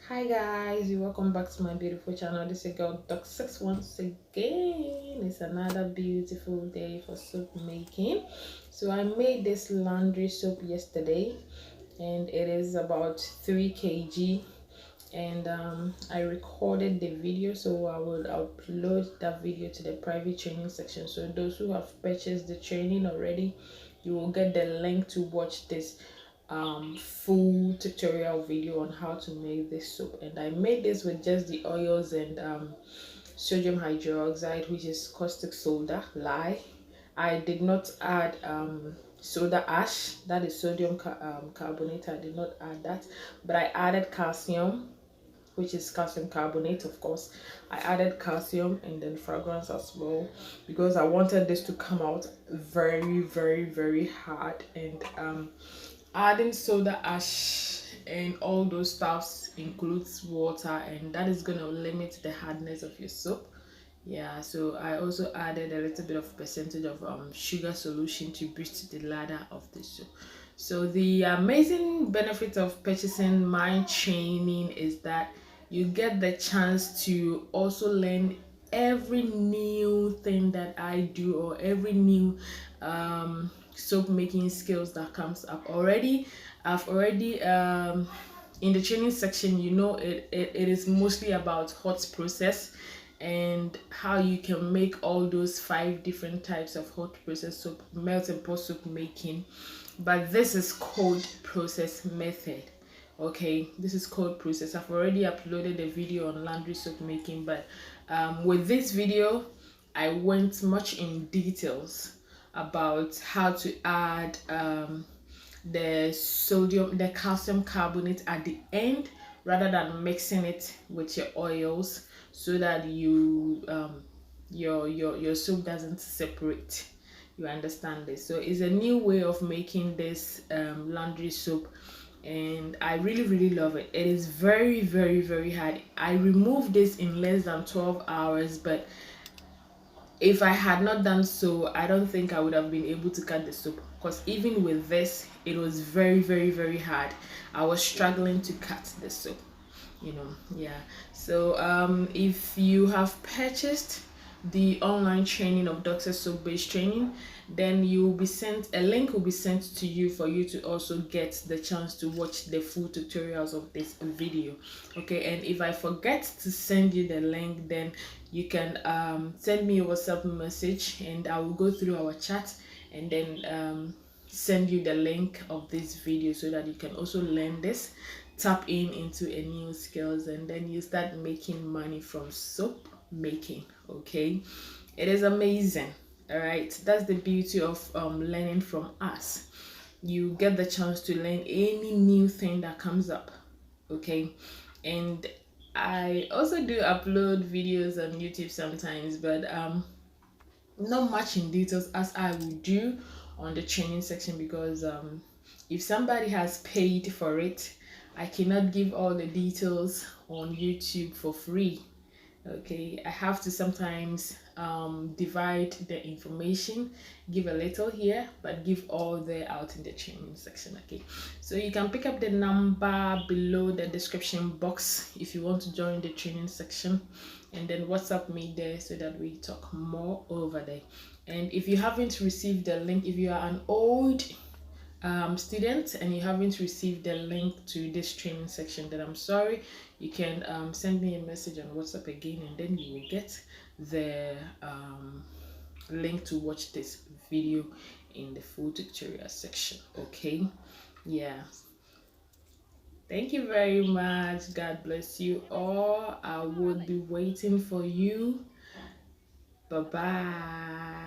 Hi guys, you welcome back to my beautiful channel. This is your girl Doc 6 once again. It's another beautiful day for soap making. So I made this laundry soap yesterday and it is about 3 kg, and I recorded the video, so I will upload that video to the private training section. So those who have purchased the training already, you will get the link to watch this full tutorial video on how to make this soap. And I made this with just the oils and sodium hydroxide, which is caustic soda, lye. I did not add soda ash, that is sodium carbonate. I did not add that, but I added calcium, which is calcium carbonate. Of course, I added calcium and then fragrance as well, because I wanted this to come out very hard. And adding soda ash and all those stuffs includes water, and that is going to limit the hardness of your soap. Yeah, so I also added a little bit of percentage of sugar solution to boost the ladder of the soap. So the amazing benefit of purchasing my training is that you get the chance to also learn every new thing that I do, or every new soap making skills that comes up. I've already in the training section, it is mostly about hot process and how you can make all those 5 different types of hot process soap, melt and pour soap making. But this is cold process method. Okay, this is cold process. I've already uploaded a video on laundry soap making, but with this video I went much in details about how to add the calcium carbonate at the end, rather than mixing it with your oils, so that your soap doesn't separate. You understand this? So it's a new way of making this laundry soap, and I really love it. It is very hard. I removed this in less than 12 hours, but if I had not done so, I don't think I would have been able to cut the soap, because even with this, it was very hard. I was struggling to cut the soap, yeah. So if you have purchased the online training of Doctor Soap Based Training, then you will be sent a link, will be sent to you for you to also get the chance to watch the full tutorials of this video. Okay, and if I forget to send you the link, then you can send me a WhatsApp message and I will go through our chat and then send you the link of this video, so that you can also learn this, tap into a new skills, and then you start making money from soap making. Okay, it is amazing. All right, that's the beauty of learning from us. You get the chance to learn any new thing that comes up. Okay, and I also do upload videos on YouTube sometimes, but not much in details as I would do on the training section, because if somebody has paid for it, I cannot give all the details on YouTube for free. Okay, I have to sometimes divide the information, give a little here but give all there out in the training section. Okay, so you can pick up the number below the description box if you want to join the training section, and then WhatsApp me there so that we talk more over there. And if you haven't received the link, if you are an old student and you haven't received the link to this training section, then I'm sorry. You can send me a message on WhatsApp again, and then you will get the link to watch this video in the full tutorial section. Okay, yeah, thank you very much. God bless you all. I will be waiting for you. Bye bye.